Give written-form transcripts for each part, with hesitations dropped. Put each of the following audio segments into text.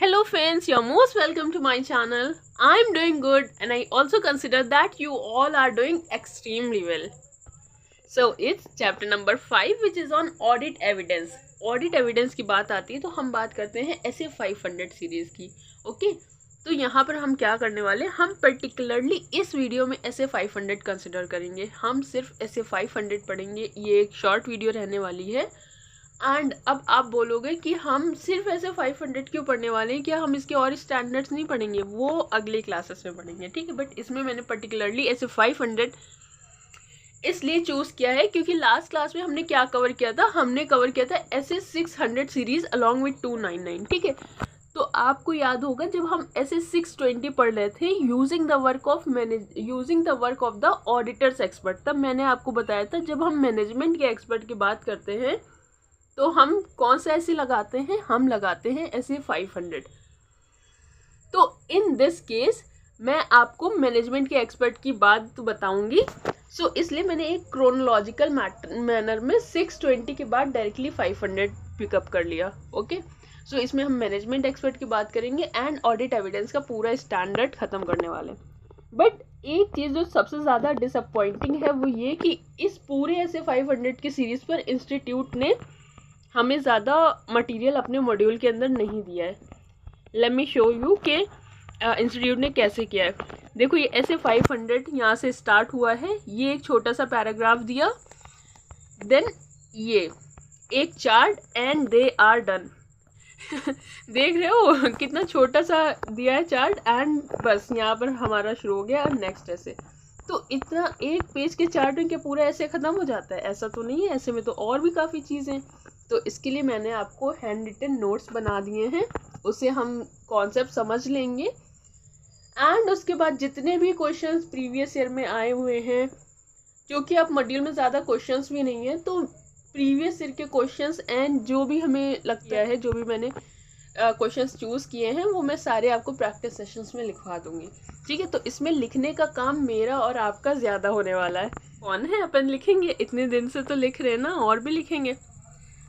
Hello friends, you're most welcome to my channel. I'm doing good and I also consider that you all are doing extremely well. So it's chapter number 5 which is on audit evidence. Audit evidence की बात आती है तो हम बात करते हैं ऐसे 500 सीरीज की. ओके तो यहाँ पर हम क्या करने वाले हैं, हम पर्टिकुलरली इस वीडियो में ऐसे 500 कंसिडर करेंगे. हम सिर्फ ऐसे 500 पढ़ेंगे. ये एक शॉर्ट वीडियो रहने वाली है. एंड अब आप बोलोगे कि हम सिर्फ ऐसे 500 क्यों पढ़ने वाले हैं, क्या हम इसके और स्टैंडर्ड्स नहीं पढ़ेंगे? वो अगले क्लासेस में पढ़ेंगे, ठीक है. बट इसमें मैंने पर्टिकुलरली ऐसे 500 इसलिए चूज़ किया है क्योंकि लास्ट क्लास में हमने क्या कवर किया था, हमने कवर किया था ऐसे 600 सीरीज अलॉन्ग विथ 299, ठीक है. तो आपको याद होगा जब हम ऐसे 620 पढ़ रहे थे using the work of the auditors expert, तब मैंने आपको बताया था जब हम मैनेजमेंट के एक्सपर्ट की बात करते हैं तो हम कौन सा ऐसे लगाते हैं, हम लगाते हैं ऐसे 500. तो इन दिस केस मैं आपको मैनेजमेंट के एक्सपर्ट की बात बताऊंगी. सो इसलिए मैंने एक क्रोनोलॉजिकल मैनर में 620 के बाद डायरेक्टली 500 पिकअप कर लिया. ओके सो इसमें हम मैनेजमेंट एक्सपर्ट की बात करेंगे एंड ऑडिट एविडेंस का पूरा स्टैंडर्ड ख़त्म करने वाले. बट एक चीज़ जो सबसे ज़्यादा डिसअपॉइंटिंग है वो ये कि इस पूरे ऐसे 500 की सीरीज़ पर इंस्टीट्यूट ने हमें ज़्यादा मटेरियल अपने मॉड्यूल के अंदर नहीं दिया है. लेट मी शो यू कि इंस्टीट्यूट ने कैसे किया है. देखो ये ऐसे 500 यहाँ से स्टार्ट हुआ है. ये एक छोटा सा पैराग्राफ दिया, देन ये एक chart and they are done. देख रहे हो कितना छोटा सा दिया है चार्ट एंड बस यहाँ पर हमारा शुरू हो गया नेक्स्ट ऐसे. तो इतना एक पेज के चार्ट में क्या पूरा ऐसे ख़त्म हो जाता है? ऐसा तो नहीं है, ऐसे में तो और भी काफ़ी चीज़ें. तो इसके लिए मैंने आपको हैंड रिटन नोट्स बना दिए हैं, उससे हम कॉन्सेप्ट समझ लेंगे. एंड उसके बाद जितने भी क्वेश्चंस प्रीवियस ईयर में आए हुए हैं, क्योंकि अब मॉड्यूल में ज़्यादा क्वेश्चंस भी नहीं है, तो प्रीवियस ईयर के क्वेश्चंस एंड जो भी हमें लगता है, जो भी मैंने क्वेश्चंस चूज़ किए हैं वो मैं सारे आपको प्रैक्टिस सेशंस में लिखवा दूंगी, ठीक है. तो इसमें लिखने का काम मेरा और आपका ज़्यादा होने वाला है. कौन है अपन लिखेंगे, इतने दिन से तो लिख रहे हैं ना, और भी लिखेंगे.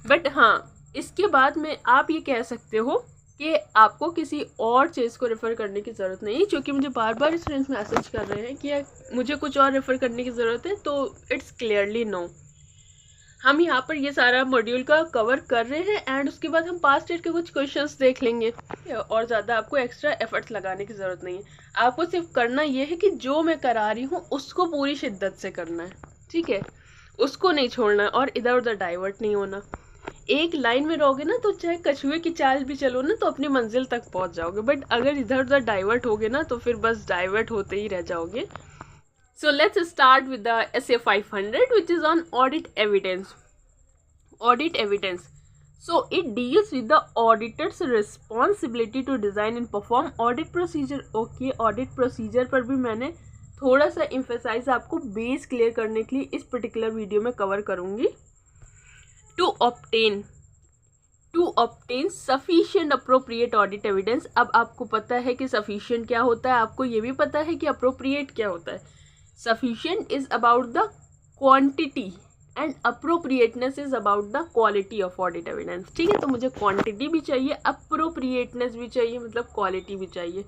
बट हाँ, इसके बाद में आप ये कह सकते हो कि आपको किसी और चीज़ को रेफ़र करने की ज़रूरत नहीं, क्योंकि मुझे बार बार स्टूडेंट्स मैसेज कर रहे हैं कि मुझे कुछ और रेफ़र करने की ज़रूरत है. तो इट्स क्लियरली नो. हम यहाँ पर ये सारा मॉड्यूल का कवर कर रहे हैं एंड उसके बाद हम पास्ट ईयर के कुछ क्वेश्चंस देख लेंगे और ज़्यादा आपको एक्स्ट्रा एफर्ट्स लगाने की ज़रूरत नहीं है. आपको सिर्फ करना ये है कि जो मैं करा रही हूँ उसको पूरी शिद्दत से करना है, ठीक है. उसको नहीं छोड़ना है और इधर उधर डाइवर्ट नहीं होना. एक लाइन में रहोगे ना तो चाहे कछुए की चाल भी चलो ना तो अपनी मंजिल तक पहुंच जाओगे. बट अगर इधर उधर डाइवर्ट होगे ना तो फिर बस डाइवर्ट होते ही रह जाओगे. So let's start with the essay 500 which is on audit evidence. Audit evidence. So it deals with the auditor's responsibility to design and perform audit procedure. Okay, audit procedure पर भी मैंने थोड़ा सा emphasize आपको base clear करने के लिए इस पर्टिकुलर वीडियो में कवर करूँगी. To obtain sufficient appropriate audit evidence. अब आपको पता है कि sufficient क्या होता है, आपको ये भी पता है कि appropriate क्या होता है. Sufficient is about the quantity and appropriateness is about the quality of audit evidence, ठीक है. तो मुझे quantity भी चाहिए, appropriateness भी चाहिए, मतलब quality भी चाहिए.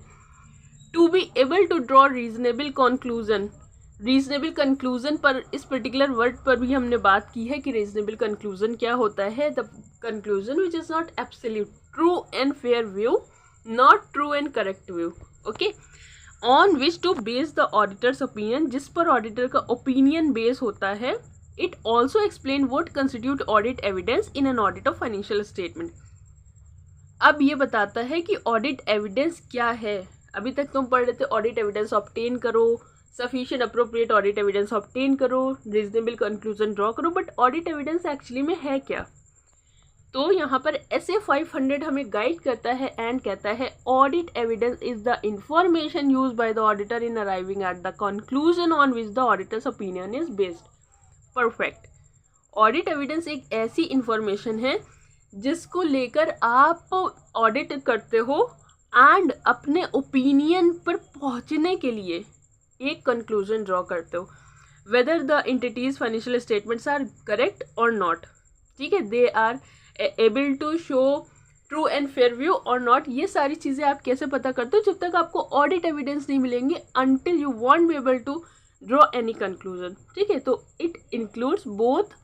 To be able to draw reasonable conclusion. Reasonable conclusion पर इस पर्टिकुलर वर्ड पर भी हमने बात की है कि रीजनेबल कंक्लूजन क्या होता है. The conclusion which is not absolute true and fair view, not true and correct view. Okay, on which to base the auditor's opinion, जिस पर ऑडिटर का ओपिनियन बेस होता है. It also explain what constitute audit evidence in an audit of financial statement. अब ये बताता है कि ऑडिट एविडेंस क्या है. अभी तक तुम पढ़ रहे थे ऑडिट एविडेंस ऑब्टेन करो, sufficient appropriate audit evidence obtain करो, रीजनेबल कंक्लूजन ड्रॉ करो. बट ऑडिट एविडेंस एक्चुअली में है क्या? तो यहाँ पर ऐसे 500 हमें गाइड करता है एंड कहता है audit evidence is the information use by the auditor in arriving at the conclusion on which the auditor's opinion is based. Perfect. Audit evidence एक ऐसी इंफॉर्मेशन है जिसको लेकर आप ऑडिट करते हो एंड अपने ओपिनियन पर पहुँचने के लिए एक कंक्लूजन ड्रॉ करते हो, whether the entity's financial statements are correct or not, ठीक है. They are able to show true and fair view or not, ये सारी चीज़ें आप कैसे पता करते हो? जब तक आपको ऑडिट एविडेंस नहीं मिलेंगे, until you won't be able to draw any conclusion. ठीक है, तो it includes both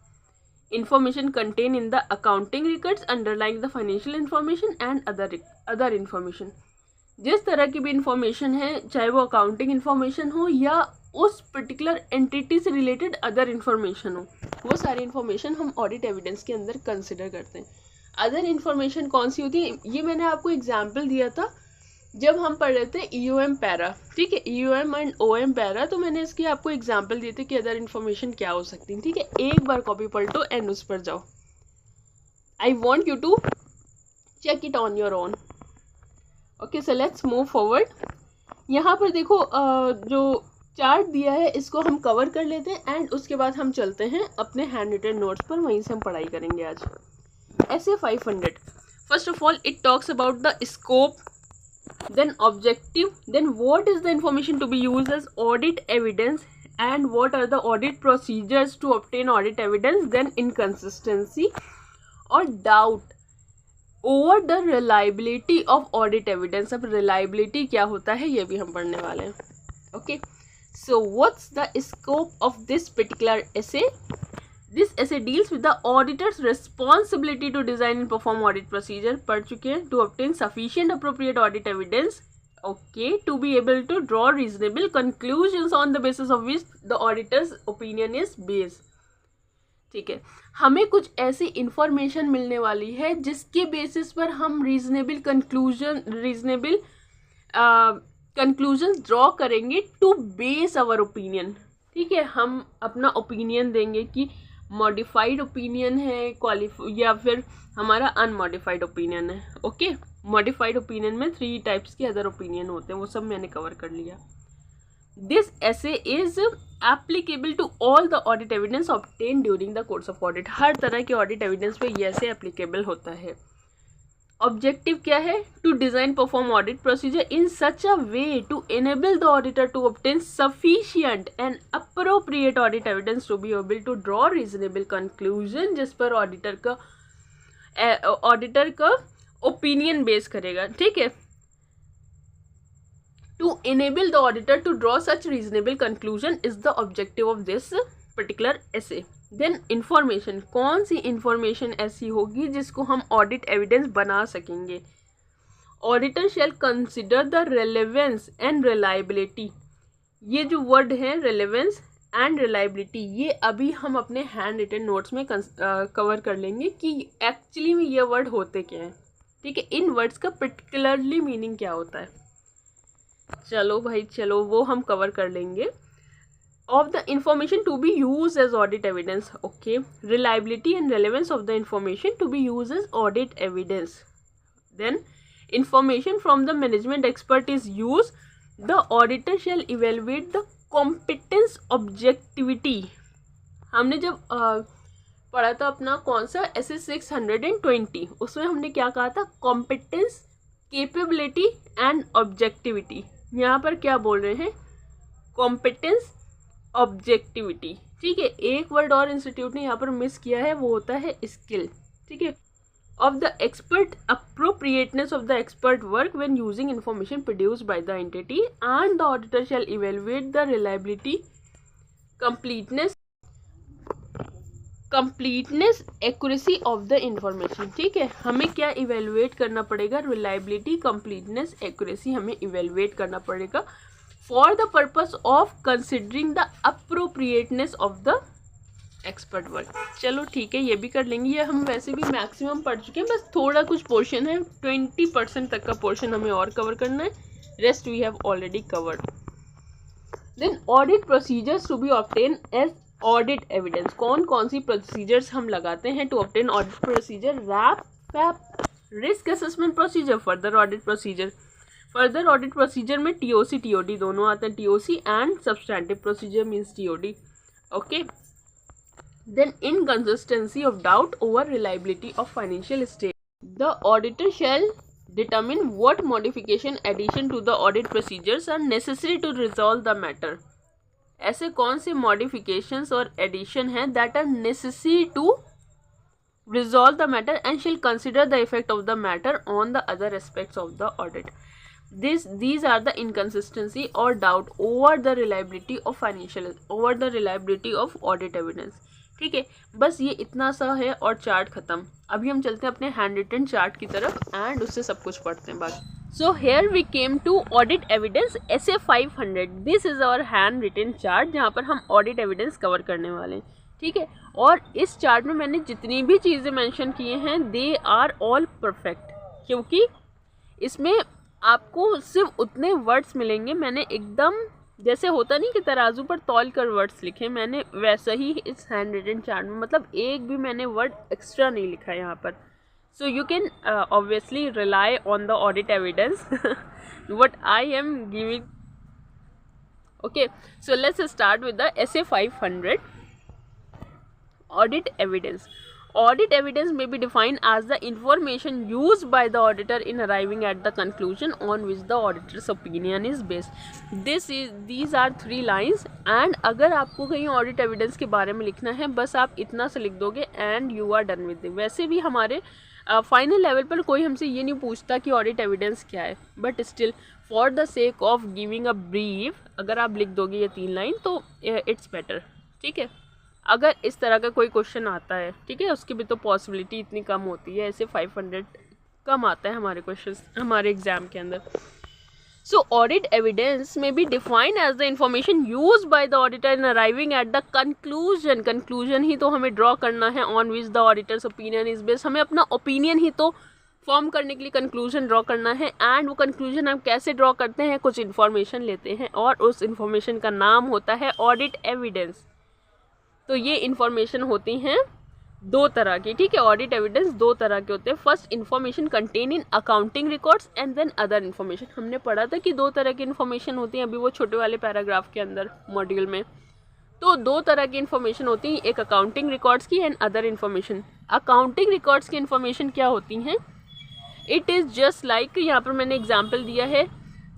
information contained in the accounting records underlying the financial information and other information। जिस तरह की भी इंफॉर्मेशन है, चाहे वो अकाउंटिंग इंफॉर्मेशन हो या उस पर्टिकुलर एंटिटी से रिलेटेड अदर इंफॉर्मेशन हो, वो सारी इंफॉर्मेशन हम ऑडिट एविडेंस के अंदर कंसिडर करते हैं। अदर इंफॉर्मेशन कौन सी होती है, ये मैंने आपको एग्जाम्पल दिया था जब हम पढ़ रहे थे EOM पैरा। ठीक है, EOM एंड OM पैरा, तो मैंने इसकी आपको एग्जांपल दी थी कि अदर इन्फॉर्मेशन क्या हो सकती है। ठीक है, एक बार कॉपी पलटो एंड उस पर जाओ। I want you to check it on your own. Okay, so let's move forward. यहाँ पर देखो जो चार्ट दिया है इसको हम कवर कर लेते हैं एंड उसके बाद हम चलते हैं अपने हैंड रिटन नोट्स पर, वहीं से हम पढ़ाई करेंगे आज। ऐसे 500, first of all it talks about the scope, then objective, then what is the information to be used as audit evidence and what are the audit procedures to obtain audit evidence, then inconsistency or doubt over the reliability of audit evidence। अब reliability क्या होता है ये भी हम पढ़ने वाले हैं। okay, so what's the scope of this particular essay? This essay deals with the auditor's responsibility to design and perform audit procedure, पढ़ चुके हैं, to obtain sufficient appropriate audit evidence, okay, to be able to draw reasonable conclusions on the basis of which the auditor's opinion is based। ठीक है, हमें कुछ ऐसी information मिलने वाली है जिसके बेसिस पर हम रीजनेबल कंक्लूजन ड्रॉ करेंगे टू बेस आवर ओपिनियन। ठीक है, हम अपना ओपिनियन देंगे कि मॉडिफाइड ओपिनियन है या फिर हमारा अनमॉडिफाइड ओपिनियन है। ओके, मॉडिफाइड ओपिनियन में 3 टाइप्स के अदर ओपिनियन होते हैं, वो सब मैंने कवर कर लिया। This SA is applicable to all the audit evidence obtain during the course of audit. हर तरह के ऑडिट एविडेंस पे ये ऐसे एप्लीकेबल होता है। ऑब्जेक्टिव क्या है? To design perform audit procedure in such a way to enable the auditor to obtain sufficient and appropriate audit evidence to be able to draw reasonable conclusion, जिस पर auditor का ओपिनियन बेस करेगा। ठीक है, to enable the auditor to draw such reasonable conclusion is the objective of this particular SA. Then information, कौन सी information ऐसी होगी जिसको हम ऑडिट एविडेंस बना सकेंगे? Auditor shall consider the relevance and reliability. ये जो वर्ड है रेलेवेंस एंड रिलायबिलिटी, ये अभी हम अपने हैंड रिटन नोट्स में कवर कर लेंगे कि एक्चुअली में ये वर्ड होते क्या हैं। ठीक है, इन वर्ड्स का पर्टिकुलरली मीनिंग क्या होता है। चलो भाई चलो, वो हम कवर कर लेंगे। Of the information to be used as audit evidence, okay, reliability and relevance of the information to be used as audit evidence. Then information from the management expert is used. The auditor shall evaluate the competence objectivity। हमने जब पढ़ा था अपना कौन सा SS 620, उसमें हमने क्या कहा था? competence, capability and objectivity। यहाँ पर क्या बोल रहे हैं? competence, objectivity. ठीक है, एक वर्ड और इंस्टीट्यूट ने यहाँ पर मिस किया है, वो होता है स्किल। ठीक है, of the expert, appropriateness of the expert work when using information produced by the entity and the auditor shell evaluate the reliability, completeness accuracy of the information. ठीक है, हमें क्या इवेलुएट करना पड़ेगा? रिलायबिलिटी, कंप्लीटनेस, एक्यूरेसी हमें evaluate करना पड़ेगा for the purpose of considering the appropriateness of the expert work। चलो ठीक है, ये भी कर लेंगे। ये हम वैसे भी मैक्सिमम पढ़ चुके हैं, बस थोड़ा कुछ पोर्शन है, 20% तक का पोर्शन हमें और कवर करना है, rest we have already covered. Then audit procedures to be obtain as audit evidence. कौन कौन सी प्रोसीजर्स हम लगाते हैं to obtain audit procedure? RAP, risk assessment procedure, further audit procedure. Further audit procedure में TOC TOD दोनों आते हैं, TOC and substantive procedure means TOD। Okay, then inconsistency of doubt over reliability of financial statement. The auditor shall determine what modification addition to the audit procedures are necessary to resolve the matter। ऐसे कौन से modifications और addition हैं that are necessary to resolve the matter and shall consider the effect of the matter on the other aspects of the audit. These are the inconsistency or doubt over the reliability of audit evidence. ठीक है, बस ये इतना सा है और chart खत्म. अभी हम चलते हैं अपने हैंड रिटन चार्ट की तरफ एंड उससे सब कुछ पढ़ते हैं बाकी. So here we came to audit evidence SA 500. This is our hand written chart जहाँ पर हम audit evidence कवर करने वाले हैं. ठीक है, और इस चार्ट में मैंने जितनी भी चीज़ें मेंशन किए हैं दे आर ऑल परफेक्ट, क्योंकि इसमें आपको सिर्फ उतने वर्ड्स मिलेंगे. मैंने एकदम जैसे होता नहीं कि तराजू पर तौल कर वर्ड्स लिखे, मैंने वैसा ही इस हैंड रिटन चार्ट में, मतलब एक भी मैंने वर्ड एक्स्ट्रा नहीं लिखा है यहाँ पर. So you can obviously rely on the audit evidence what I am giving. Okay, so let's start with the SA 500. Audit evidence. Audit evidence may be defined as the information used by the auditor in arriving at the conclusion on which the auditor's opinion is based. These are 3 lines and अगर आपको कहीं audit evidence के बारे में लिखना है बस आप इतना से लिख दोगे and you are done with it. वैसे भी हमारे फाइनल लेवल पर कोई हमसे ये नहीं पूछता कि ऑडिट एविडेंस क्या है, but still for the sake of giving a brief अगर आप लिख दोगे ये 3 लाइन तो इट्स बेटर. ठीक है, अगर इस तरह का कोई क्वेश्चन आता है, ठीक है, उसकी भी तो पॉसिबिलिटी इतनी कम होती है, ऐसे 500 कम आता है हमारे क्वेश्चन हमारे एग्जाम के अंदर. So audit evidence may be defined as the information used by the auditor in arriving at the conclusion. Conclusion ही तो हमें draw करना है on which the auditor's opinion is based. हमें अपना opinion ही तो फॉर्म करने के लिए conclusion draw करना है and वो conclusion हम कैसे draw करते हैं, कुछ information लेते हैं और उस information का नाम होता है audit evidence. तो ये information होती हैं 2 तरह की. ठीक है, ऑडिट एविडेंस 2 तरह के होते हैं. First information contain in accounting records and then other information. हमने पढ़ा था कि 2 तरह की इन्फॉर्मेशन होती हैं अभी वो छोटे वाले पैराग्राफ के अंदर मॉड्यूल में. तो 2 तरह की इन्फॉर्मेशन होती हैं, एक अकाउंटिंग रिकॉर्ड्स की and other information. Accounting records की इन्फॉर्मेशन क्या होती हैं? इट इज़ जस्ट लाइक यहाँ पर मैंने एग्जाम्पल दिया है,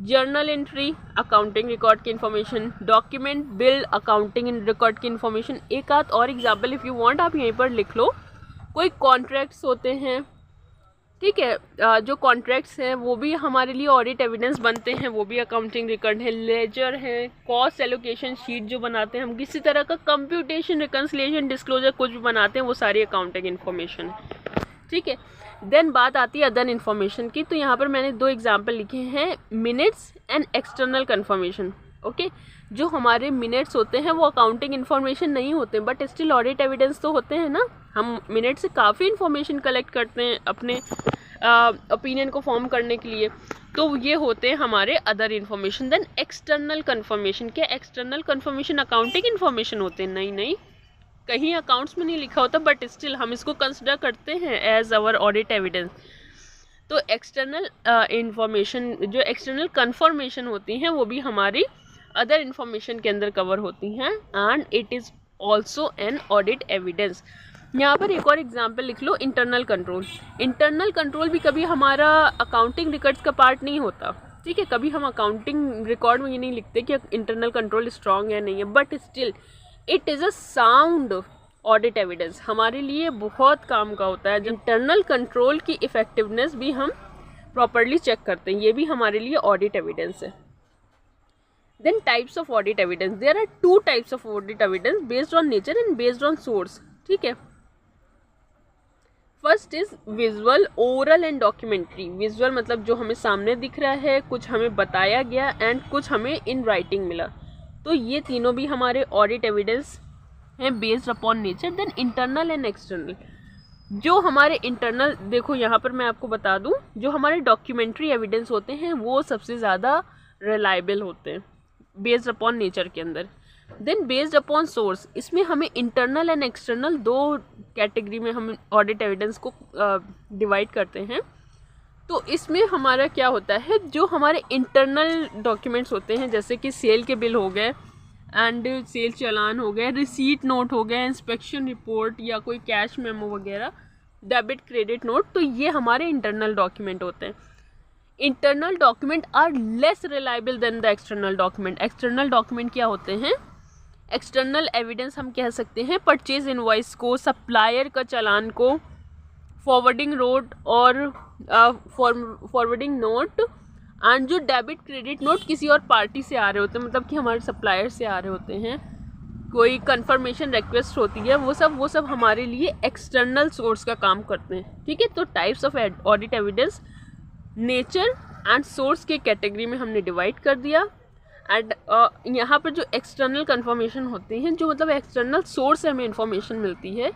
जर्नल एंट्री अकाउंटिंग रिकॉर्ड की information, document bill accounting record की इन्फॉर्मेशन. एक आध और एग्जाम्पल इफ़ यू वांट आप यहीं पर लिख लो. कोई कॉन्ट्रैक्ट्स होते हैं, ठीक है, जो कॉन्ट्रैक्ट्स हैं वो भी हमारे लिए ऑडिट एविडेंस बनते हैं, वो भी अकाउंटिंग रिकॉर्ड है. लेजर है, कॉस्ट एलोकेशन शीट जो बनाते हैं हम, किसी तरह का कंप्यूटेशन रिकन्सिलिएशन डिस्क्लोजर कुछ भी बनाते हैं, वो सारी अकाउंटिंग इन्फॉर्मेशन है. ठीक है, देन बात आती है अदर इन्फॉर्मेशन की. तो यहाँ पर मैंने 2 एग्जाम्पल लिखे हैं, minutes and external conformation. Okay, जो हमारे मिनट्स होते हैं वो अकाउंटिंग इन्फॉर्मेशन नहीं होते बट स्टिल ऑडिट एविडेंस तो होते हैं ना. हम मिनट से काफ़ी इन्फॉर्मेशन कलेक्ट करते हैं अपने ओपिनियन को फॉर्म करने के लिए, तो ये होते हैं हमारे other information. Then external confirmation. क्या एक्सटर्नल कन्फर्मेशन अकाउंटिंग इन्फॉर्मेशन होते हैं? नहीं, कहीं अकाउंट्स में नहीं लिखा होता बट स्टिल हम इसको कंसिडर करते हैं एज आवर ऑडिट एविडेंस. तो एक्सटर्नल इंफॉर्मेशन जो एक्सटर्नल कन्फर्मेशन होती हैं वो भी हमारी अदर इन्फॉर्मेशन के अंदर कवर होती हैं and it is also an audit evidence. यहाँ पर एक और एग्जाम्पल लिख लो, इंटरनल कंट्रोल. इंटरनल कंट्रोल भी कभी हमारा अकाउंटिंग रिकॉर्ड्स का पार्ट नहीं होता. ठीक है, कभी हम अकाउंटिंग रिकॉर्ड में ये नहीं लिखते कि इंटरनल कंट्रोल स्ट्रॉन्ग है नहीं है, but still it is a sound audit evidence. हमारे लिए बहुत काम का होता है. इंटरनल कंट्रोल की इफेक्टिवनेस भी हम प्रॉपरली चेक करते हैं, ये भी हमारे लिए ऑडिट एविडेंस है. Then types of audit evidence. There are 2 types of audit evidence, based on nature and based on source. ठीक है, first is visual, oral and documentary. Visual मतलब जो हमें सामने दिख रहा है, कुछ हमें बताया गया एंड कुछ हमें इन राइटिंग मिला. तो ये तीनों भी हमारे ऑडिट एविडेंस हैं based upon nature. Then internal and external. जो हमारे इंटरनल, देखो यहाँ पर मैं आपको बता दूँ, जो हमारे डॉक्यूमेंट्री एविडेंस होते हैं वो सबसे ज़्यादा रिलायबल होते हैं बेस्ड अपॉन नेचर के अंदर. देन बेस्ड अपॉन सोर्स, इसमें हमें इंटरनल एंड एक्सटर्नल 2 कैटेगरी में हम ऑडिट एविडेंस को डिवाइड करते हैं. तो इसमें हमारा क्या होता है, जो हमारे इंटरनल डॉक्यूमेंट्स होते हैं जैसे कि सेल के बिल हो गए एंड सेल चालान हो गए, रिसीट नोट हो गए, इंस्पेक्शन रिपोर्ट या कोई कैश मेमो वगैरह, डेबिट क्रेडिट नोट, तो ये हमारे इंटरनल डॉक्यूमेंट होते हैं. Internal document are less reliable than the external document. External document क्या होते हैं? एक्सटर्नल एविडेंस हम कह सकते हैं परचेज इनवॉइस को, सप्लायर का चालान को, फॉरवर्डिंग नोट और फॉरवर्डिंग नोट एंड जो डेबिट क्रेडिट नोट किसी और पार्टी से आ रहे होते हैं, मतलब कि हमारे सप्लायर से आ रहे होते हैं, कोई कंफर्मेशन रिक्वेस्ट होती है, वो सब हमारे लिए एक्सटर्नल सोर्स का काम करते हैं। ठीक है, तो types of audit evidence nature and source के कैटेगरी में हमने डिवाइड कर दिया। एंड यहाँ पर जो एक्सटर्नल कंफर्मेशन होते हैं, जो मतलब एक्सटर्नल सोर्स से हमें इंफॉर्मेशन मिलती है,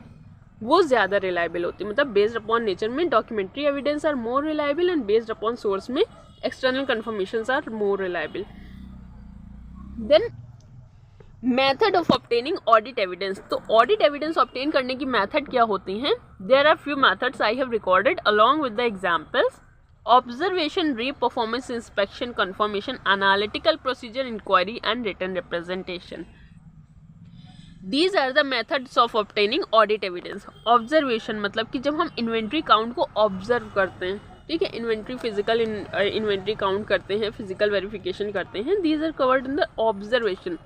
वो ज़्यादा रिलायबल होती है। मतलब बेस्ड अपॉन नेचर में documentary evidence are more reliable and based upon source में external confirmations are more reliable. Then method of obtaining audit evidence. तो ऑडिट एविडेंस ऑब्टेन करने की मेथड क्या होती हैं? There are few methods I have recorded along with the examples. Observation, reperformance inspection, confirmation, analytical procedure, inquiry and written representation. These are the methods of obtaining audit evidence. Observation मतलब कि जब हम inventory count को observe करते हैं, ठीक है, inventory physical inventory count करते हैं, फिजिकल वेरिफिकेशन करते हैं, these are covered in the observation.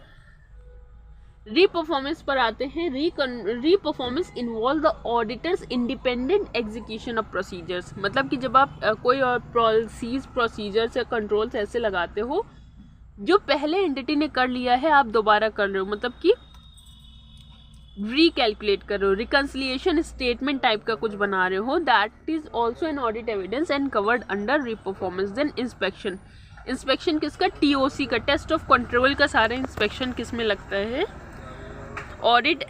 Reperformance पर आते हैं। Reperformance involve the auditor's independent execution of procedures. मतलब कि जब आप कोई और प्रोसीजर्स या कंट्रोल्स ऐसे लगाते हो जो पहले एंटिटी ने कर लिया है, आप दोबारा कर रहे हो, मतलब कि रिकैलकुलेट कर रहे हो, रिकन्सिलिएशन स्टेटमेंट टाइप का कुछ बना रहे हो, that is also an audit evidence and covered under reperformance. Then inspection. Inspection किसका? टीओसी का, टेस्ट ऑफ कंट्रोल का। सारा इंस्पेक्शन किस में लगता है? ऑडिट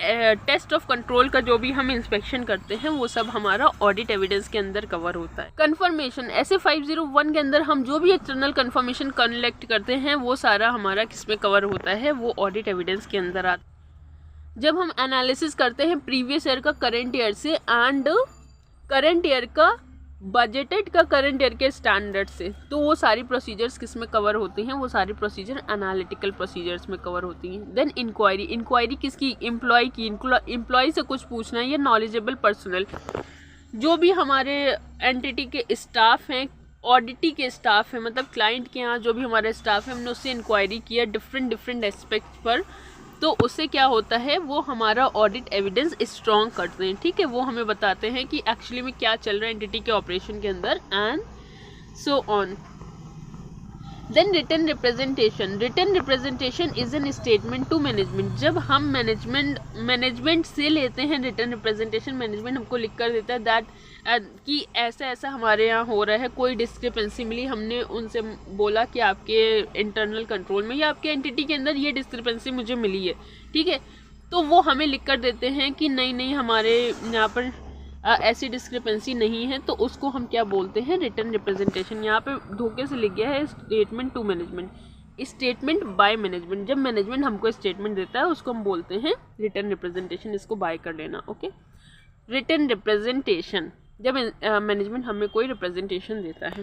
टेस्ट ऑफ कंट्रोल का जो भी हम इंस्पेक्शन करते हैं वो सब हमारा ऑडिट एविडेंस के अंदर कवर होता है। कंफर्मेशन, ऐसे 501 के अंदर हम जो भी एक्सटर्नल कंफर्मेशन कलेक्ट करते हैं वो सारा हमारा किस में कवर होता है? वो ऑडिट एविडेंस के अंदर आता है। जब हम एनालिसिस करते हैं प्रीवियस ईयर का करंट ईयर से एंड करंट ईयर का बजटेड का करंट ईयर के स्टैंडर्ड से, तो वो सारी प्रोसीजर्स किस में कवर होती हैं? वो सारी प्रोसीजर एनालिटिकल प्रोसीजर्स में कवर होती हैं। Then inquiry. इंक्वायरी किसकी? एम्प्लॉय की। एम्प्लॉय से कुछ पूछना है, या नॉलेजेबल पर्सनल, जो भी हमारे एंटिटी के स्टाफ हैं, ऑडिटी के स्टाफ हैं, मतलब क्लाइंट के यहाँ जो भी हमारे स्टाफ है, हमने उससे इंक्वायरी किया डिफरेंट एस्पेक्ट पर, तो उससे क्या होता है? वो हमारा ऑडिट एविडेंस स्ट्रॉन्ग करते हैं। ठीक है, वो हमें बताते हैं कि एक्चुअली में क्या चल रहा है एंटिटी के ऑपरेशन के अंदर and so on. Then written representation. Written representation is an statement to management. जब हम मैनेजमेंट से लेते हैं रिटन रिप्रेजेंटेशन, मैनेजमेंट हमको लिख कर देता है दैट कि ऐसा ऐसा हमारे यहाँ हो रहा है, कोई डिस्क्रिपेंसी मिली, हमने उनसे बोला कि आपके इंटरनल कंट्रोल में या आपके एंटिटी के अंदर ये डिस्क्रिपेंसी मुझे मिली है, ठीक है, तो वो हमें लिख कर देते हैं कि नहीं हमारे यहाँ पर ऐसी डिस्क्रिपेंसी नहीं है, तो उसको हम क्या बोलते हैं? Written representation. यहाँ पे धोखे से लिख गया है statement to management, statement by management. जब मैनेजमेंट हमको स्टेटमेंट देता है उसको हम बोलते हैं रिटन रिप्रेजेंटेशन, इसको बाय कर लेना। ओके, रिटन रिप्रेजेंटेशन जब मैनेजमेंट हमें कोई रिप्रेजेंटेशन देता है।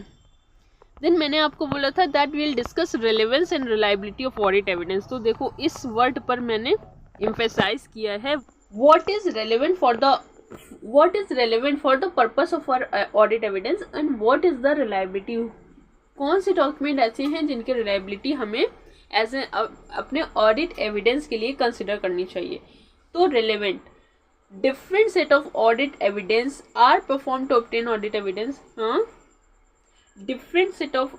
देन मैंने आपको बोला था that we will discuss relevance and reliability of audit evidence. तो देखो इस वर्ड पर मैंने एम्फेसाइज किया है, what is relevant for the purpose of our audit evidence and what is the reliability. कौन से डॉक्यूमेंट ऐसे हैं जिनके रिलायबिलिटी हमें एज अपने ऑडिट एविडेंस के लिए कंसिडर करनी चाहिए? तो relevant, different set of audit evidence are performed to obtain audit evidence। हाँ, different set of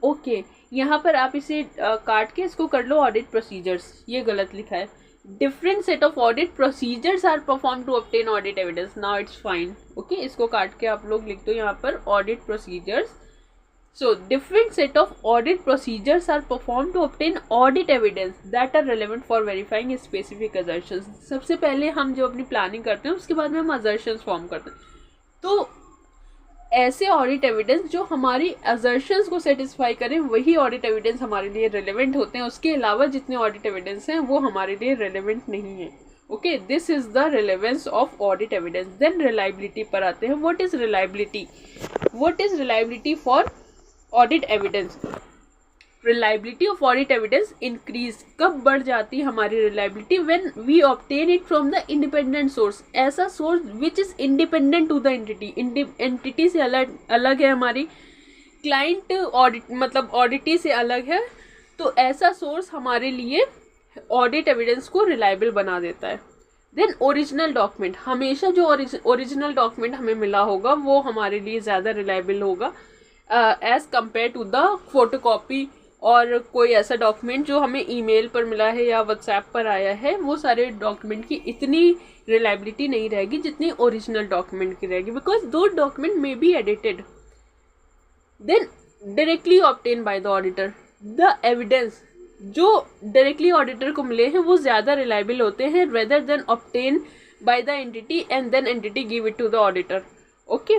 okay, यहाँ पर आप इसे काट के इसको कर लो ऑडिट प्रोसीजर्स, ये गलत लिखा है। different set of audit procedures are performed to obtain audit evidence। now it's fine। okay, इसको काट के आप लोग लिख दो यहाँ पर audit procedures। so different set of audit procedures are performed to obtain audit evidence that are relevant for verifying specific assertions। सबसे पहले हम जो अपनी प्लानिंग करते हैं उसके बाद में हम assertions फॉर्म करते हैं, तो ऐसे ऑडिट एविडेंस जो हमारी assertions को सेटिस्फाई करें वही ऑडिट एविडेंस हमारे लिए रेलेवेंट होते हैं। उसके अलावा जितने ऑडिट एविडेंस हैं वो हमारे लिए रेलेवेंट नहीं है। Okay, this is the relevance of audit evidence. Then reliability पर आते हैं। What is reliability? What is reliability for audit evidence? Reliability of audit evidence increase, कब बढ़ जाती है हमारी reliability? When we obtain it from the independent source, ऐसा source which is independent to the entity. Entity से अलग है, हमारी क्लाइंट ऑडिट मतलब ऑडिटी से अलग है, तो ऐसा सोर्स हमारे लिए ऑडिट एविडेंस को रिलायबल बना देता है। देन ओरिजिनल डॉक्यूमेंट, हमेशा जो ओरिजिनल डॉक्यूमेंट हमें मिला होगा वो हमारे लिए ज़्यादा रिलायबल होगा as compare to the photocopy, और कोई ऐसा डॉक्यूमेंट जो हमें ईमेल पर मिला है या व्हाट्सएप पर आया है, वो सारे डॉक्यूमेंट की इतनी रिलायबिलिटी नहीं रहेगी जितनी ओरिजिनल डॉक्यूमेंट की रहेगी, बिकॉज दो document may be edited. Then directly obtain by the auditor, the evidence जो डायरेक्टली ऑडिटर को मिले हैं वो ज़्यादा रिलायबल होते हैं rather than obtain by the entity and then entity give it to the auditor. Okay,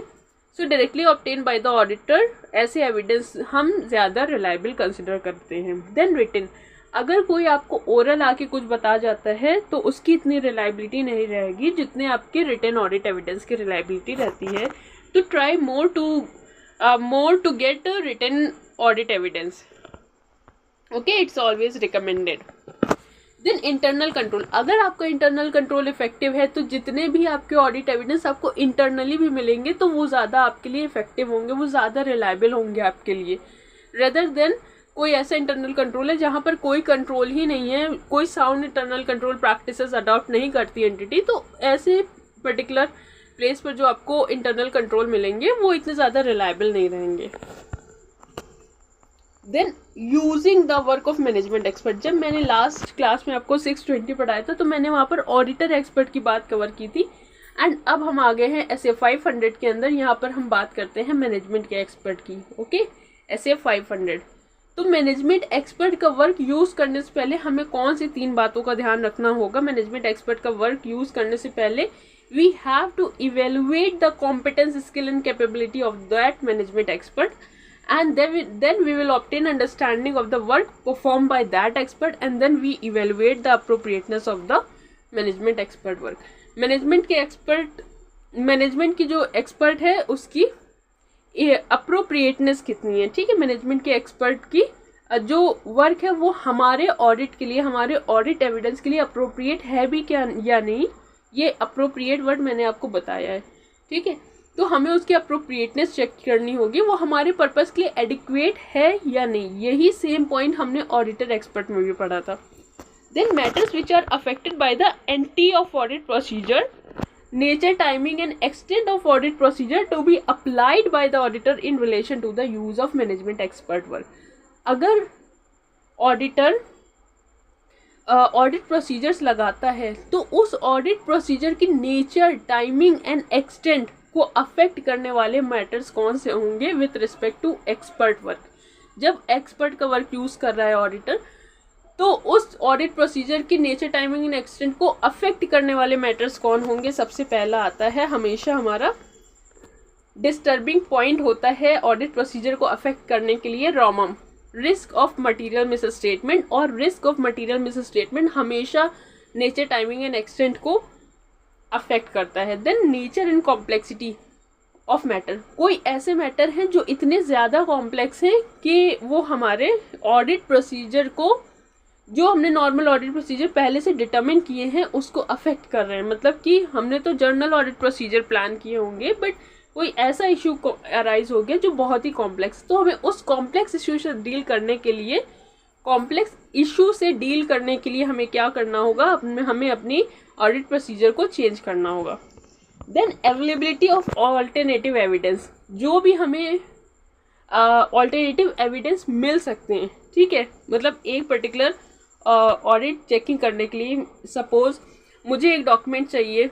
so directly obtain by the auditor, ऐसे evidence हम ज़्यादा रिलायबल कंसिडर करते हैं। देन रिटन, अगर कोई आपको ओरल आके कुछ बता जाता है तो उसकी इतनी रिलायबिलिटी नहीं रहेगी जितने आपके रिटन ऑडिट एविडेंस की रिलायबिलिटी रहती है। तो try more to get a written audit evidence. Okay, it's always recommended. Then internal control, अगर आपका इंटरनल कंट्रोल इफेक्टिव है तो जितने भी आपके ऑडिट एविडेंस आपको इंटरनली भी मिलेंगे तो वो ज़्यादा आपके लिए इफेक्टिव होंगे, वो ज़्यादा रिलायबल होंगे आपके लिए, रेदर देन कोई ऐसा इंटरनल कंट्रोल है जहाँ पर कोई कंट्रोल ही नहीं है, कोई sound internal control practices adopt नहीं करती एंटिटी, तो ऐसे पर्टिकुलर प्लेस पर जो आपको इंटरनल कंट्रोल मिलेंगे वो इतने ज़्यादा रिलायबल नहीं रहेंगे। Then using the work of management expert, जब मैंने लास्ट क्लास में आपको 620 पढ़ाया था तो मैंने वहाँ पर ऑडिटर एक्सपर्ट की बात कवर की थी, एंड अब हम आ गए हैं SA 500 के अंदर, यहाँ पर हम बात करते हैं मैनेजमेंट के एक्सपर्ट की। Okay, SA 500। तो मैनेजमेंट एक्सपर्ट का वर्क यूज़ करने से पहले हमें कौन सी 3 बातों का ध्यान रखना होगा? मैनेजमेंट एक्सपर्ट का वर्क यूज़ करने से पहले we have to evaluate the competence, skill and capability of that management expert, and then we will obtain understanding of the work performed by that expert, and then we evaluate the appropriateness of the management expert work. Management की जो expert है उसकी appropriateness कितनी है, ठीक है। Management के expert की जो वर्क है वो हमारे ऑडिट के लिए, हमारे ऑडिट एविडेंस के लिए अप्रोप्रिएट है भी क्या या नहीं, ये अप्रोप्रिएट वर्ड मैंने आपको बताया है, ठीक है। तो हमें उसकी अप्रोप्रिएटनेस चेक करनी होगी, वो हमारे पर्पस के लिए एडिक्वेट है या नहीं। यही सेम पॉइंट हमने ऑडिटर एक्सपर्ट में भी पढ़ा था। Then matters which are affected by the NTE of audit procedure, nature, timing and extent of audit procedure to be applied by the auditor in relation to the use of management expert work. अगर auditor audit procedures लगाता है तो उस audit procedure की nature, timing and extent को affect करने वाले matters कौन से होंगे with respect to expert work. जब एक्सपर्ट का वर्क यूज़ कर रहा है ऑडिटर, तो उस ऑडिट प्रोसीजर की नेचर, टाइमिंग एंड एक्सटेंट को अफेक्ट करने वाले मैटर्स कौन होंगे? सबसे पहला आता है हमेशा हमारा डिस्टर्बिंग पॉइंट होता है ऑडिट प्रोसीजर को अफेक्ट करने के लिए ROMM, risk of material misstatement, और risk of material misstatement हमेशा नेचर, टाइमिंग एंड एक्सटेंट को अफेक्ट करता है। Then nature and complexity of matter, कोई ऐसे मैटर हैं जो इतने ज़्यादा कॉम्प्लेक्स हैं कि वो हमारे ऑडिट प्रोसीजर को, जो हमने नॉर्मल ऑडिट प्रोसीजर पहले से डिटरमिन किए हैं, उसको अफेक्ट कर रहे हैं। मतलब कि हमने तो जर्नल ऑडिट प्रोसीजर प्लान किए होंगे, बट कोई ऐसा इशू को अराइज हो गया जो बहुत ही कॉम्प्लेक्स, तो हमें उस कॉम्प्लेक्स इशू से डील करने के लिए, हमें क्या करना होगा? हमें अपनी ऑडिट प्रोसीजर को चेंज करना होगा। Then availability of alternative evidence, जो भी हमें ऑल्टरनेटिव एविडेंस मिल सकते हैं, ठीक है। मतलब एक पर्टिकुलर ऑडिट चेकिंग करने के लिए सपोज मुझे एक डॉक्यूमेंट चाहिए,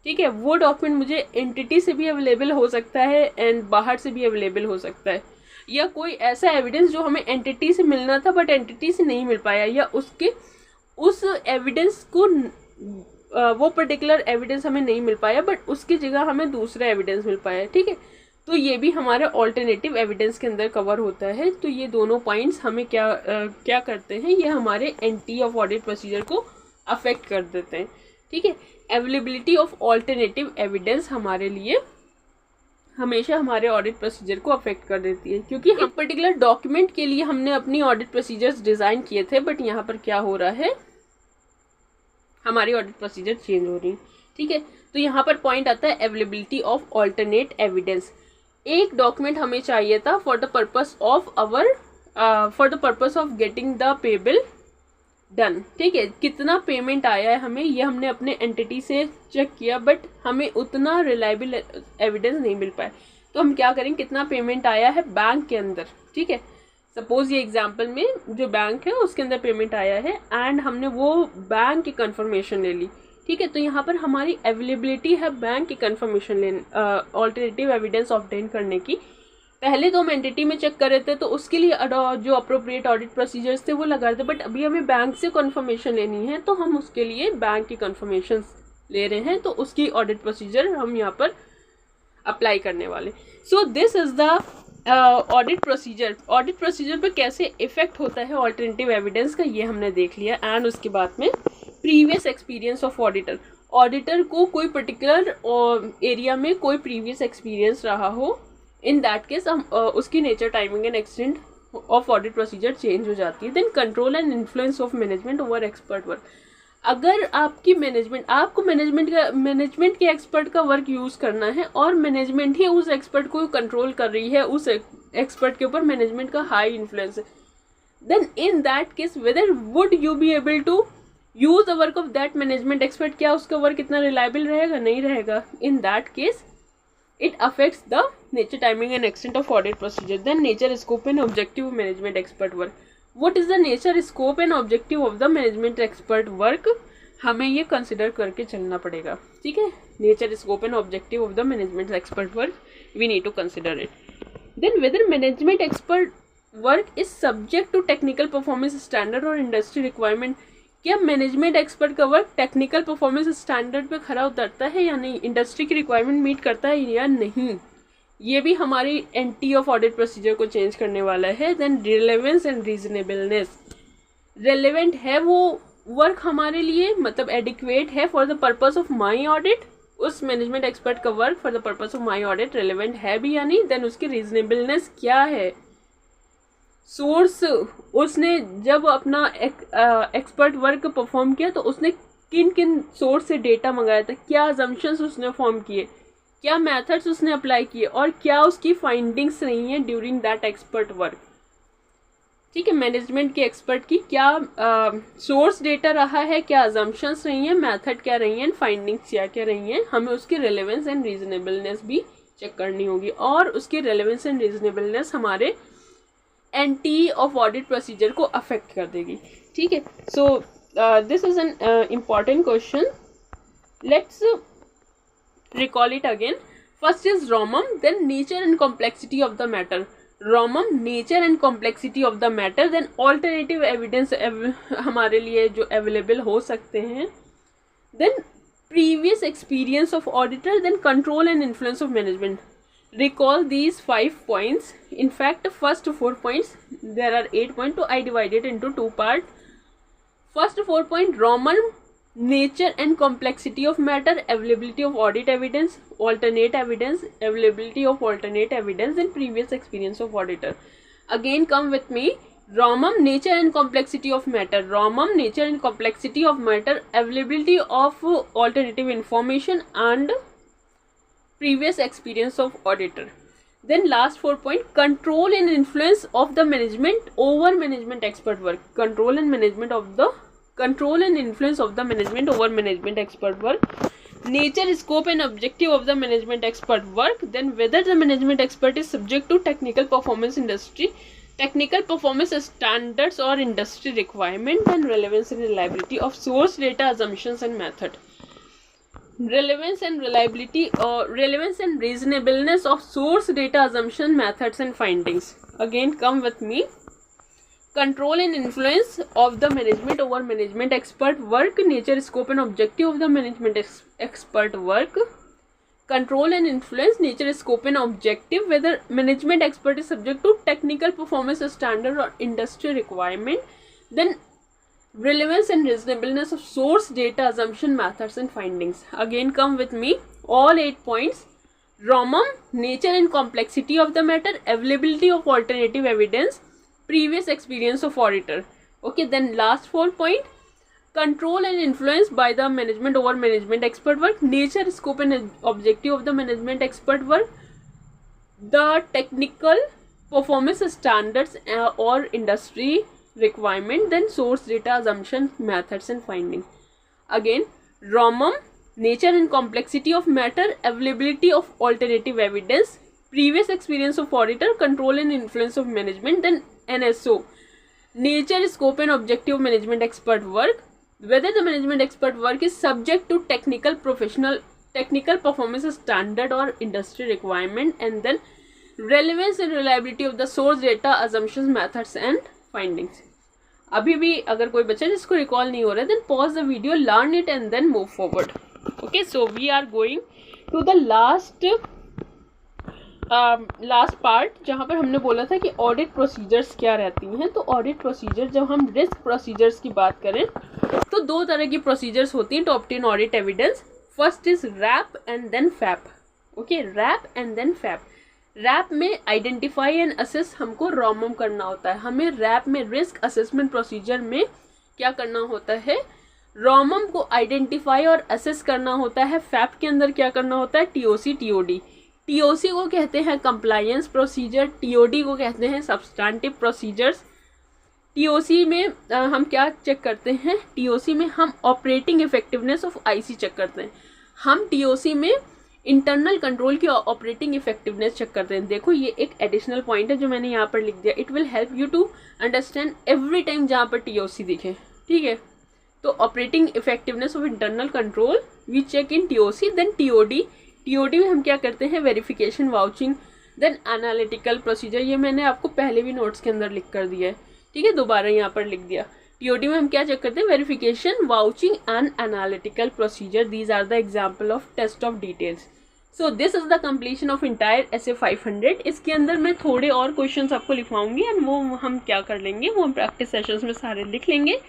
ठीक है, वो डॉक्यूमेंट मुझे एंटिटी से भी अवेलेबल हो सकता है एंड बाहर से भी अवेलेबल हो सकता है, या कोई ऐसा एविडेंस जो हमें एंटिटी से मिलना था बट एंटिटी से नहीं मिल पाया, या उस एविडेंस को वो पर्टिकुलर एविडेंस हमें नहीं मिल पाया बट उसकी जगह हमें दूसरा एविडेंस मिल पाया, ठीक है। तो ये भी हमारे ऑल्टरनेटिव एविडेंस के अंदर कवर होता है। तो ये दोनों पॉइंट्स हमें क्या करते हैं, ये हमारे एंटी ऑफ ऑडिट प्रोसीजर को अफेक्ट कर देते हैं, ठीक है। अवेलेबिलिटी ऑफ ऑल्टरनेटिव एविडेंस हमारे लिए हमेशा हमारे ऑडिट प्रोसीजर को अफेक्ट कर देती है, क्योंकि हम पर्टिकुलर डॉक्यूमेंट के लिए हमने अपनी ऑडिट प्रोसीजर्स डिज़ाइन किए थे, बट यहाँ पर क्या हो रहा है, हमारी ऑडिट प्रोसीजर चेंज हो रही है, ठीक है। तो यहाँ पर पॉइंट आता है अवेलेबिलिटी ऑफ ऑल्टरनेट एविडेंस। एक डॉक्यूमेंट हमें चाहिए था for the purpose of getting the payable done, ठीक है। कितना पेमेंट आया है हमें, ये हमने अपने एंटिटी से चेक किया, बट हमें उतना रिलायबल एविडेंस नहीं मिल पाया। तो हम क्या करेंगे, कितना पेमेंट आया है बैंक के अंदर, ठीक है। सपोज ये एग्जांपल में जो बैंक है उसके अंदर पेमेंट आया है एंड हमने वो बैंक की कंफर्मेशन ले ली, ठीक है। तो यहाँ पर हमारी अवेलेबिलिटी है बैंक की कंफर्मेशन लेने, ऑल्टरनेटिव एविडेंस ऑब्टेन करने की। पहले तो हम एंटिटी में चेक कर रहे थे तो उसके लिए जो अप्रोप्रिएट ऑडिट प्रोसीजर्स थे वो लगा रहे थे, बट अभी हमें बैंक से कंफर्मेशन लेनी है तो हम उसके लिए बैंक की कंफर्मेशन ले रहे हैं, तो उसकी ऑडिट प्रोसीजर हम यहाँ पर अप्लाई करने वाले। सो this is the audit procedure. Audit procedure पे कैसे इफेक्ट होता है ऑल्टरनेटिव एविडेंस का, ये हमने देख लिया। एंड उसके बाद में previous experience of auditor, auditor को कोई पर्टिकुलर एरिया में कोई प्रीवियस एक्सपीरियंस रहा हो, इन दैट केस हम उसकी nature, timing and extent of audit procedure change हो जाती है। Then control and influence of management over expert work. अगर आपकी आपको मैनेजमेंट के एक्सपर्ट का वर्क यूज करना है और मैनेजमेंट ही उस एक्सपर्ट को कंट्रोल कर रही है, उस एक्सपर्ट के ऊपर मैनेजमेंट का हाई इन्फ्लुएंस है, then in that case whether would you be able to use the work of that management expert, क्या उसका वर्क इतना रिलायबल रहेगा, नहीं रहेगा। In that case it affects the nature, timing and extent of audit procedure. Then nature, scope and objective of management expert work. What is the nature, scope and objective of the management expert work? हमें ये consider करके चलना पड़ेगा, ठीक है। Nature, scope and objective of the management expert work, we need to consider it. Then whether management expert work is subject to technical performance standard और industry requirement. क्या management expert का वर्क टेक्निकल परफॉर्मेंस स्टैंडर्ड पे खरा उतरता है या नहीं, industry की रिक्वायरमेंट मीट करता है या नहीं, ये भी हमारी एंटी ऑफ ऑडिट प्रोसीजर को चेंज करने वाला है। Then relevance and reasonableness, relevant है वो वर्क हमारे लिए, मतलब एडिक्वेट है for the purpose of my audit, उस मैनेजमेंट एक्सपर्ट का work for the purpose of my audit relevant है भी या नहीं। देन उसकी रीजनेबलनेस क्या है, सोर्स, उसने जब अपना एक्सपर्ट वर्क परफॉर्म किया तो उसने किन किन सोर्स से डेटा मंगाया था, क्या अजम्पशंस उसने फॉर्म किए, क्या मेथड्स उसने अप्लाई किए और क्या उसकी फाइंडिंग्स रही हैं ड्यूरिंग दैट एक्सपर्ट वर्क, ठीक है। मैनेजमेंट के एक्सपर्ट की क्या सोर्स डेटा रहा है, क्या अजम्पशंस रही हैं, मेथड क्या रही हैं, फाइंडिंग्स क्या क्या रही हैं, हमें उसकी रेलेवेंस एंड रीजनेबलनेस भी चेक करनी होगी। और उसकी रेलेवेंस एंड रीजनेबलनेस हमारे एंटी ऑफ ऑडिट प्रोसीजर को अफेक्ट कर देगी, ठीक है। So this is an important question, let's recall it again. First is ROMM, then nature and complexity of the matter. ROMM, nature and complexity of the matter, then alternative evidence हमारे लिए जो available हो सकते हैं, then previous experience of auditor, then control and influence of management. Recall these 5 points. In fact, first 4 points, there are 8 points, so I divided into 2 parts. First 4 point, Roman, nature and complexity of matter, availability of audit evidence, alternate evidence, availability of alternate evidence, and previous experience of auditor. Again, come with me. Roman, nature and complexity of matter. Roman, nature and complexity of matter, availability of alternative information, and previous experience of auditor. Then last 4 point, control and influence of the management over management expert work. Control and influence of the management over management expert work. Nature, scope and objective of the management expert work. Then whether the management expert is subject to technical performance standards or industry requirement, and relevance and reliability of source data, assumptions and method. Relevance and reliability or relevance and reasonableness of source data, assumption, methods and findings. Again, come with me. Control and influence of the management over management expert work. Nature, scope and objective of the management expert work. Control and influence, nature, scope and objective, whether management expert is subject to technical performance standard or industry requirement. Then relevance and reasonableness of source data, assumption, methods and findings. Again, come with me. All 8 points. Romum, nature and complexity of the matter, availability of alternative evidence, previous experience of auditor. Okay, then last 4 point, control and influence by the management over management expert work, nature, scope and objective of the management expert work, the technical performance standards or industry requirement, then source data assumption, methods and finding. Again, ROMM, nature and complexity of matter, availability of alternative evidence, previous experience of auditor, control and influence of management. Then NSO, nature, scope and objective of management expert work, whether the management expert work is subject to technical performance standard or industry requirement. And then relevance and reliability of the source data, assumptions, methods and findings. अभी भी अगर कोई बच्चा जिसको recall नहीं हो रहा है, then pause the video, learn it and then move forward. Okay, so we are going to the last part, जहाँ पर हमने बोला था कि ऑडिट प्रोसीजर्स क्या रहती हैं. तो ऑडिट प्रोसीजर, जब हम रिस्क प्रोसीजर्स की बात करें तो दो तरह की प्रोसीजर्स होती हैं to obtain audit evidence. First is RAP and then FAP. Okay, RAP and then FAP. RAP में आइडेंटिफाई एंड असेस हमको रॉमम करना होता है. हमें रैप में रिस्क असेसमेंट प्रोसीजर में क्या करना होता है, रॉमम को आइडेंटिफाई और असेस करना होता है. फैप के अंदर क्या करना होता है, टीओसी टीओडी. टीओसी को कहते हैं कंप्लायंस प्रोसीजर, टीओडी को कहते हैं सब्सटेंटिव प्रोसीजर्स. टीओसी में हम क्या चेक करते हैं, टीओसी में हम operating effectiveness of IC check करते हैं. हम टीओसी में इंटरनल कंट्रोल की ऑपरेटिंग इफेक्टिवनेस चेक करते हैं. देखो ये एक एडिशनल पॉइंट है जो मैंने यहाँ पर लिख दिया. It will help you to understand every time जहाँ पर टीओसी दिखे. ठीक है, तो operating effectiveness of internal control we check in TOC. Then TOD, TOD में हम क्या करते हैं, verification, vouching, then analytical procedure. ये मैंने आपको पहले भी नोट्स के अंदर लिख कर दिया है. ठीक है, दोबारा यहाँ पर लिख दिया. टीओडी में हम क्या चेक करते हैं, verification, vouching and analytical procedure. These are the example of test of details. So this is the completion of entire SA 500. इसके अंदर मैं थोड़े और क्वेश्चंस आपको लिखवाऊंगी एंड वो हम क्या कर लेंगे, वो हम प्रैक्टिस सेशंस में सारे लिख लेंगे.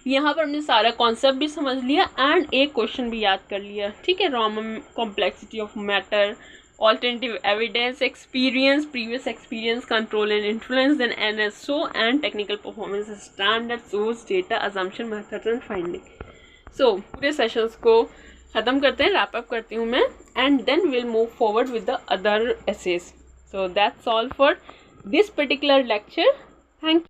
यहाँ पर हमने सारा कॉन्सेप्ट भी समझ लिया एंड एक क्वेश्चन भी याद कर लिया. ठीक है, ROMM, complexity of matter, alternative evidence, experience, previous experience, control and influence, then NSO and technical performance standards, source data, assumption, methods and finding. So पूरे सेशंस को ख़त्म करते हैं, रैप अप करती हूँ मैं, and then we'll move forward with the other essays. So that's all for this particular lecture. Thank you.